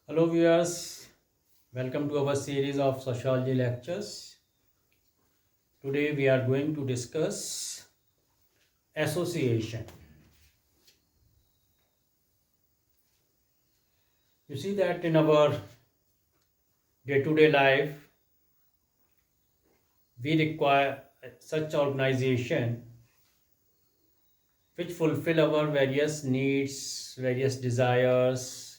Hello viewers, welcome to our series of sociology lectures. Today we are going to discuss association. You see that in our day-to-day life we require such organization which fulfill our various needs, various desires,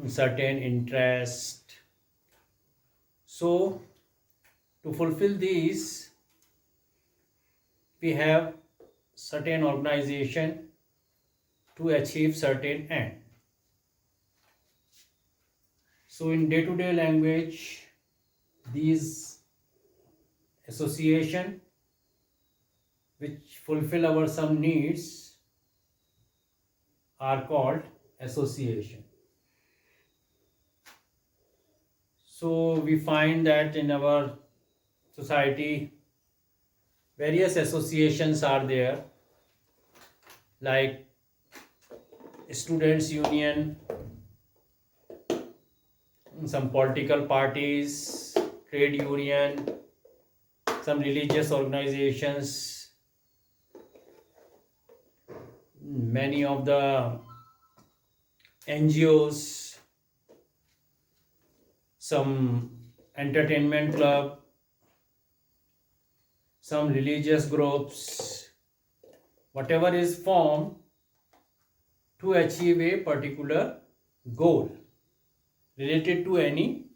certain interest. So to fulfill these we have certain organization to achieve certain end. So in day-to-day language, these association which fulfill our some needs are called association. So we find that in our society various associations are there, like students union, some political parties, trade union, some religious organizations, many of the NGOs, some entertainment club, some religious groups, whatever is formed to achieve a particular goal related to any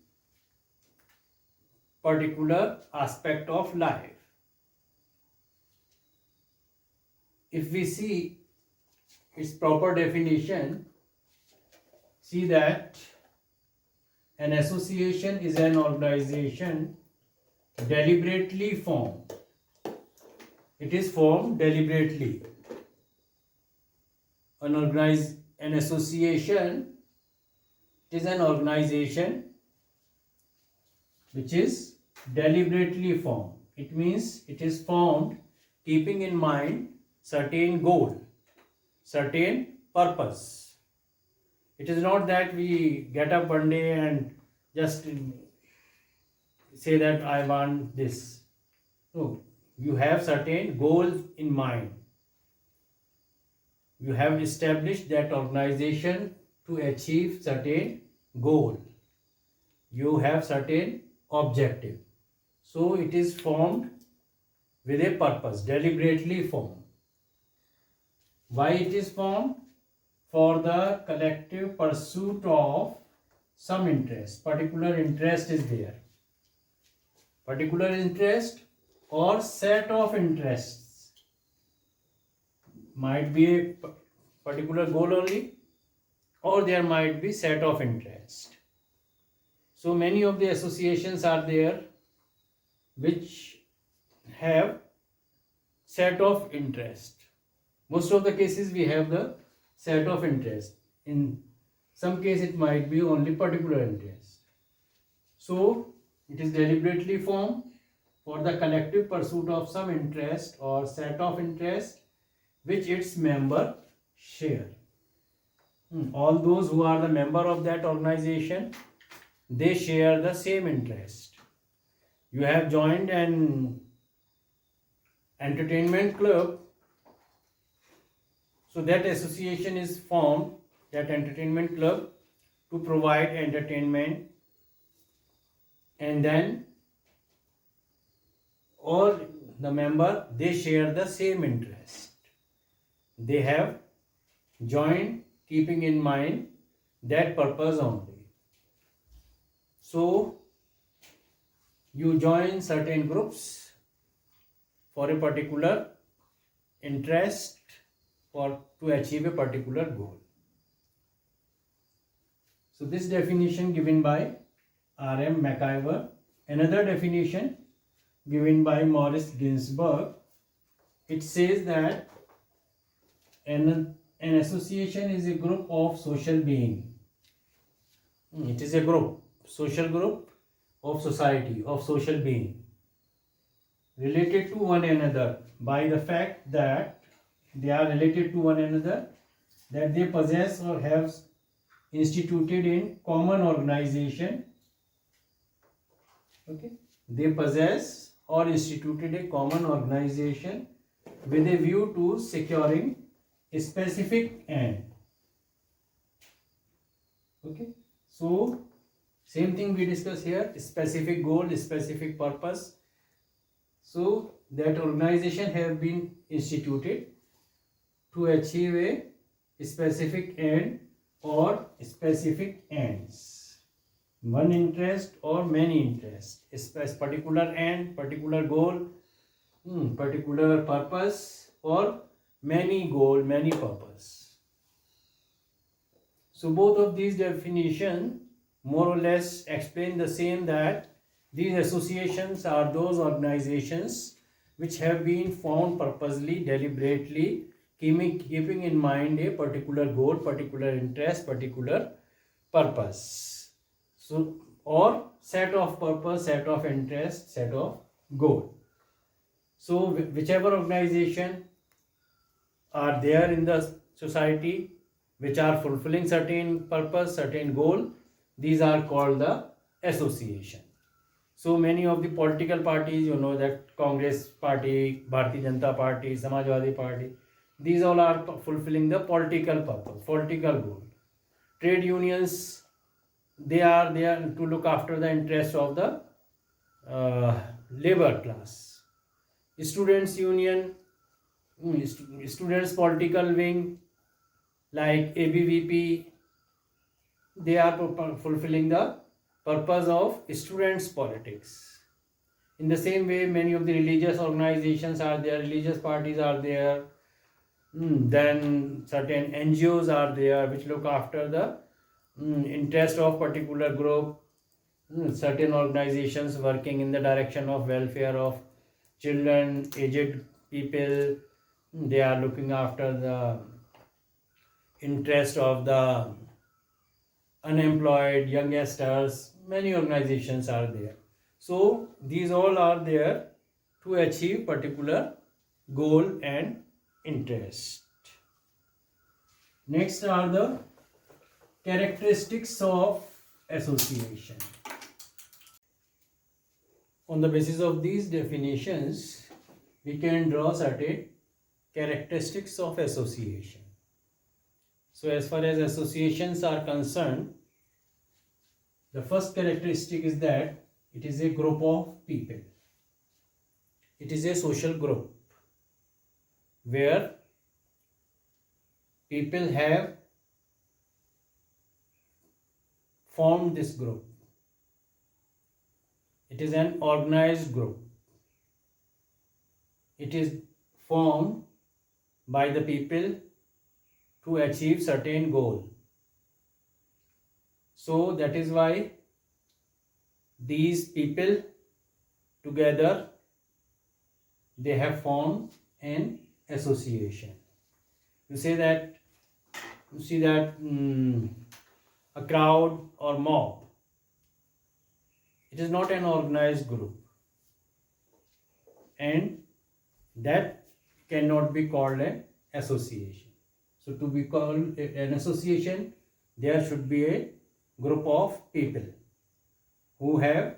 particular aspect of life. If we see its proper definition, see that an association is an organization deliberately formed. It is formed deliberately. An association is an organization which is deliberately formed. It means it is formed keeping in mind certain goal, certain purpose. It is not that we get up one day and just say that I want this. No, you have certain goals in mind. You have established that organization to achieve certain goal. You have certain objective. So it is formed with a purpose, deliberately formed. Why it is formed? For the collective pursuit of some interest. Particular interest is there. Particular interest or set of interests. Might be a particular goal only, or there might be set of interest. So many of the associations are there which have set of interest. Most of the cases we have the set of interest. In some case it might be only particular interest. So it is deliberately formed for the collective pursuit of some interest or set of interest which its member share. All those who are the member of that organization, they share the same interest. You have joined an entertainment club, so that association is formed, that entertainment club, to provide entertainment, and then all the member, they share the same interest. They have joined keeping in mind that purpose only. So you join certain groups for a particular interest or to achieve a particular goal. So this definition given by R.M. McIver. Another definition given by Morris Ginsburg. It says that an association is a group of social beings. It is a group, social group of society, of social being, related to one another by the fact that they are related to one another, that they possess or have instituted in common organization. Okay, they possess or instituted a common organization with a view to securing a specific end. Okay, so same thing we discuss here, specific goal, specific purpose. So that organization have been instituted to achieve a specific end or specific ends. One interest or many interests. A particular end, particular goal, particular purpose, or many goal, many purpose. So both of these definitions more or less explain the same, that these associations are those organizations which have been formed purposely, deliberately, keeping in mind a particular goal, particular interest, particular purpose. So, or set of purpose, set of interest, set of goal. So, whichever organization are there in the society which are fulfilling certain purpose, certain goal, these are called the association. So many of the political parties, you know, that Congress party, Bharatiya Janata party, Samajwadi party, these all are fulfilling the political purpose, political goal. Trade unions, they are there to look after the interests of the labor class. Students union, students political wing like ABVP, they are fulfilling the purpose of students politics. In the same way, many of the religious organizations are there, religious parties are there, then certain NGOs are there which look after the interest of particular group, certain organizations working in the direction of welfare of children, aged people, they are looking after the interest of the unemployed, youngsters, many organizations are there. So these all are there to achieve particular goal and interest. Next are the characteristics of association. On the basis of these definitions, we can draw certain characteristics of association. So as far as associations are concerned, the first characteristic is that it is a group of people. It is a social group where people have formed this group. It is an organized group. It is formed by the people to achieve certain goal. So that is why these people together, they have formed an association. You see that a crowd or mob, it is not an organized group, and that cannot be called an association. So to be called an association, there should be a group of people who have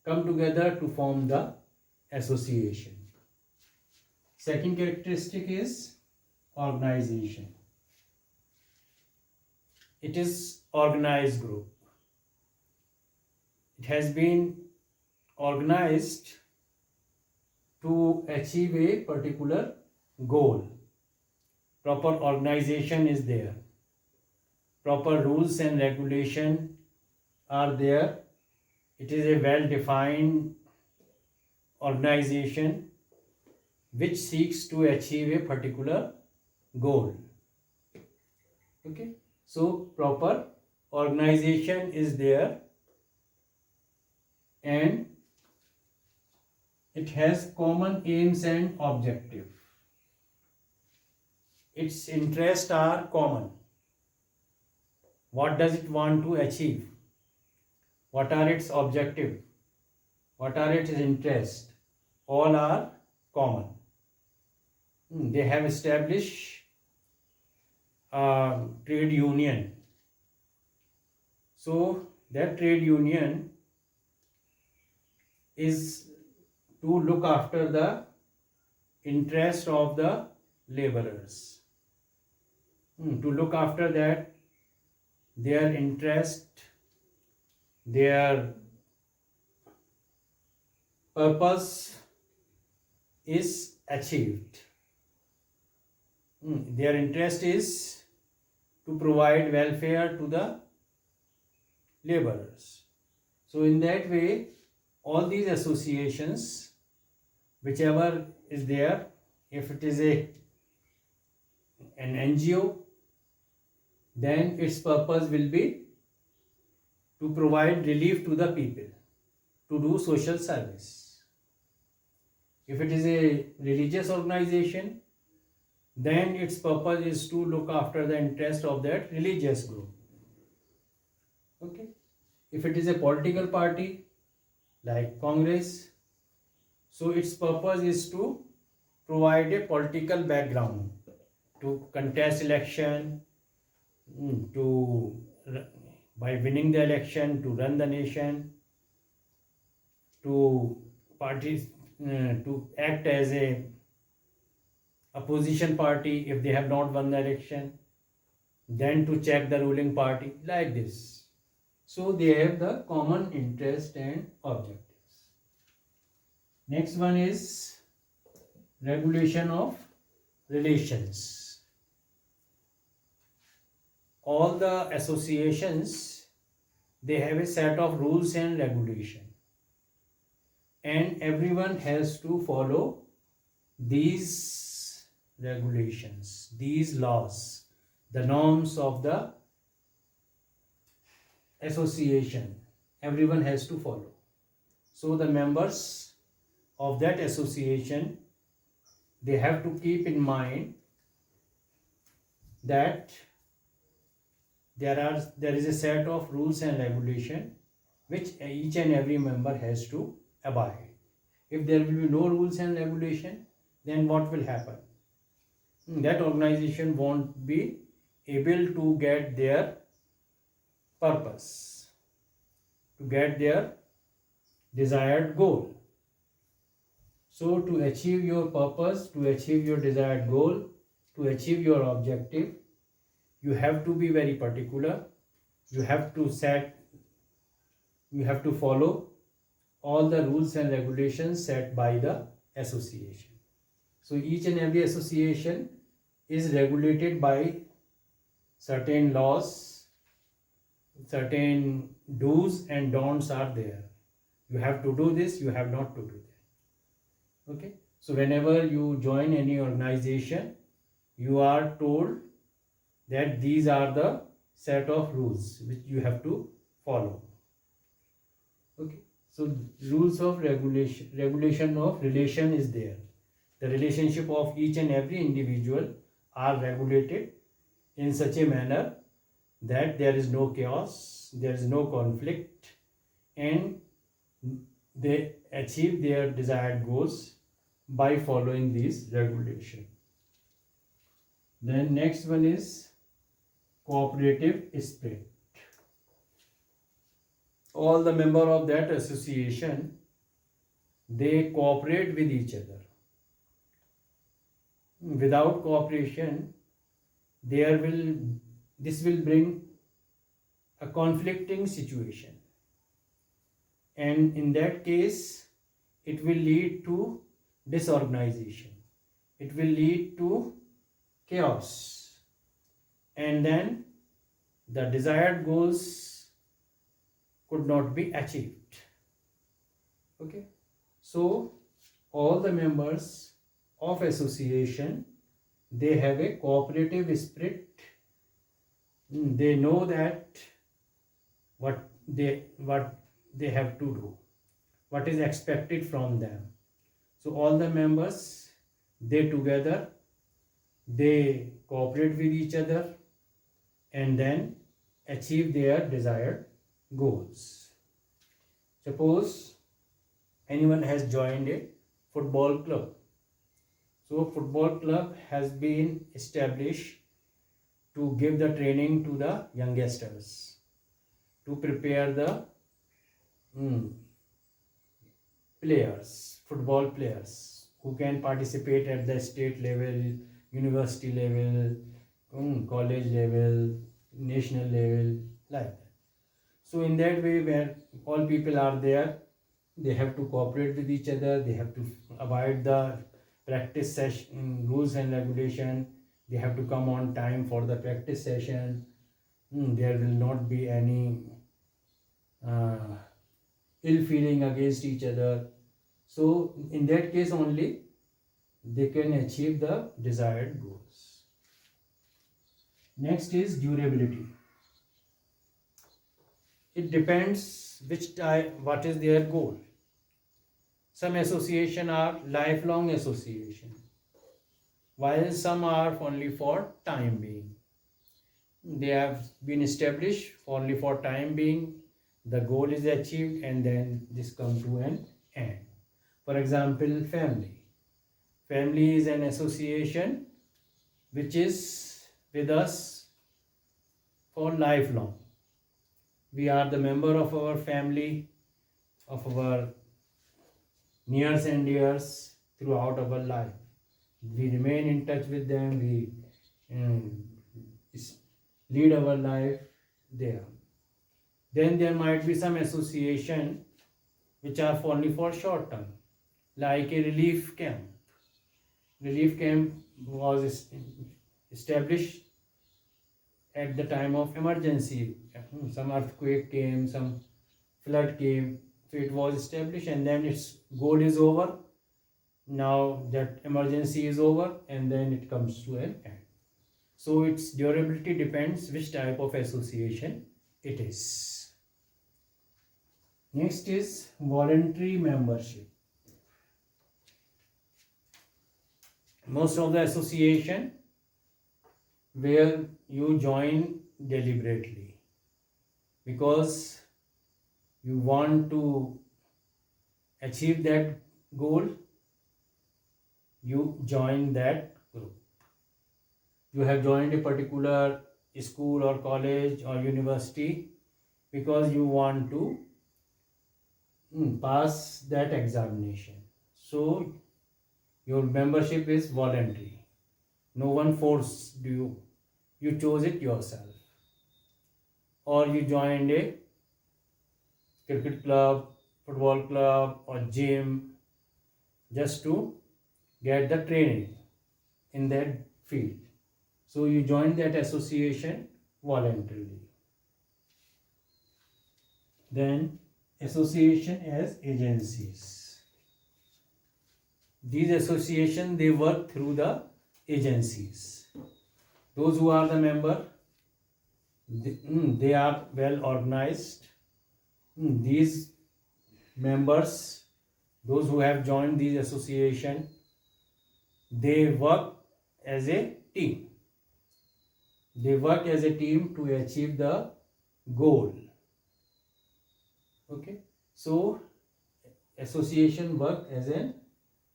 come together to form the association. Second characteristic is organization. It is organized group. It has been organized to achieve a particular goal. Proper organization is there. Proper rules and regulation are there. It is a well-defined organization which seeks to achieve a particular goal. Okay, so proper organization is there, and it has common aims and objective. Its interests are common. What does it want to achieve? What are its objectives? What are its interests? All are common. They have established a trade union So that trade union is to look after the interest of the laborers, to look after that their interest, their purpose is achieved. Their interest is to provide welfare to the laborers. So in that way, all these associations, whichever is there, if it is an NGO, then its purpose will be to provide relief to the people, to do social service. If it is a religious organization, then its purpose is to look after the interest of that religious group. Okay. If it is a political party like Congress, so its purpose is to provide a political background to contest election, to by winning the election to run the nation, to parties to act as a opposition party if they have not won the election, then to check the ruling party, like this. So they have the common interest and objectives. Next one is regulation of relations. All the associations, they have a set of rules and regulation, and everyone has to follow these regulations, these laws, the norms of the association. Everyone has to follow. So the members of that association, they have to keep in mind that there is a set of rules and regulation which each and every member has to abide. If there will be no rules and regulation, then what will happen? That organization won't be able to get their purpose, to get their desired goal. So to achieve your purpose, to achieve your desired goal, to achieve your objective, you have to be very particular. You have to follow all the rules and regulations set by the association. So each and every association is regulated by certain laws, certain do's and don'ts are there. You have to do this, you have not to do that. Okay. So whenever you join any organization, you are told that these are the set of rules which you have to follow. Okay. So rules of regulation of relation is there. The relationship of each and every individual are regulated in such a manner that there is no chaos, there is no conflict, and they achieve their desired goals by following these regulations. Then next one is cooperative spirit. All the members of that association, they cooperate with each other. Without cooperation, this will bring a conflicting situation, and in that case it will lead to disorganization, it will lead to chaos, and then the desired goals could not be achieved. Okay. So all the members of association, they have a cooperative spirit. They know that what they have to do, what is expected from them. So all the members, they together, they cooperate with each other and then achieve their desired goals. Suppose anyone has joined a football club. So football club has been established to give the training to the youngsters. to prepare the players, football players who can participate at the state level, university level, college level, national level, like that. So in that way, where all people are there, they have to cooperate with each other, they have to abide the practice session rules and regulation, they have to come on time for the practice session. There will not be any ill feeling against each other. So in that case only they can achieve the desired goals. Next is durability. It depends what is their goal. Some association are lifelong association, while some are only for time being. They have been established only for time being, the goal is achieved, and then this comes to an end. For example, family. Family is an association which is with us for lifelong. We are the member of our family, of our nears and dears throughout our life. We remain in touch with them, we lead our life there. Then there might be some association which are only for short term, like a relief camp. Relief camp was established at the time of emergency. Some earthquake came, some flood came, so it was established, and then its goal is over. Now that emergency is over, and then it comes to an end. So its durability depends which type of association it is. Next is voluntary membership. Most of the association where you join deliberately because you want to achieve that goal, you join that group. You have joined a particular school or college or university because you want to pass that examination. So your membership is voluntary. No one forced you. You chose it yourself. Or you joined a cricket club, football club, or gym just to get the training in that field. So you join that association voluntarily. Then association as agencies. These associations, they work through the agencies. Those who are the member, they are well organized. These members, those who have joined these association, they work as a team. They work as a team to achieve the goal. Okay, so association work as an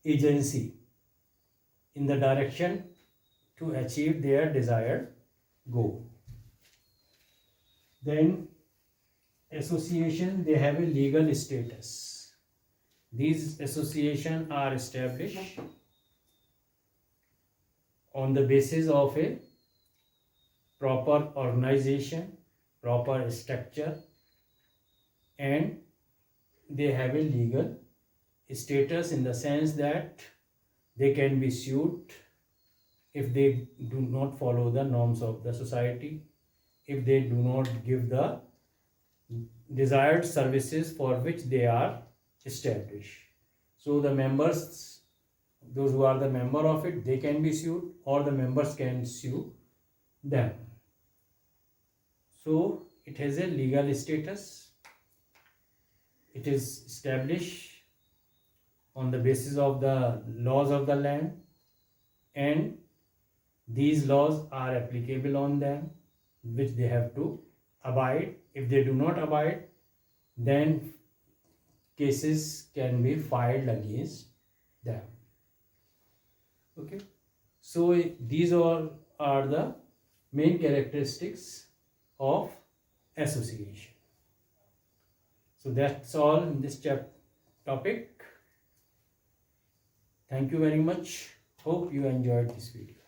agency in the direction to achieve their desired goal. Then association, they have a legal status. These associations are established on the basis of a proper organization, proper structure, and they have a legal status in the sense that they can be sued if they do not follow the norms of the society, if they do not give the desired services for which they are established. So the members, those who are the member of it, they can be sued, or the members can sue them. So it has a legal status. It is established on the basis of the laws of the land, and these laws are applicable on them, which they have to abide. If they do not abide, then cases can be filed against them. Okay, so these all are the main characteristics of association. So that's all in this topic. Thank you very much. Hope you enjoyed this video.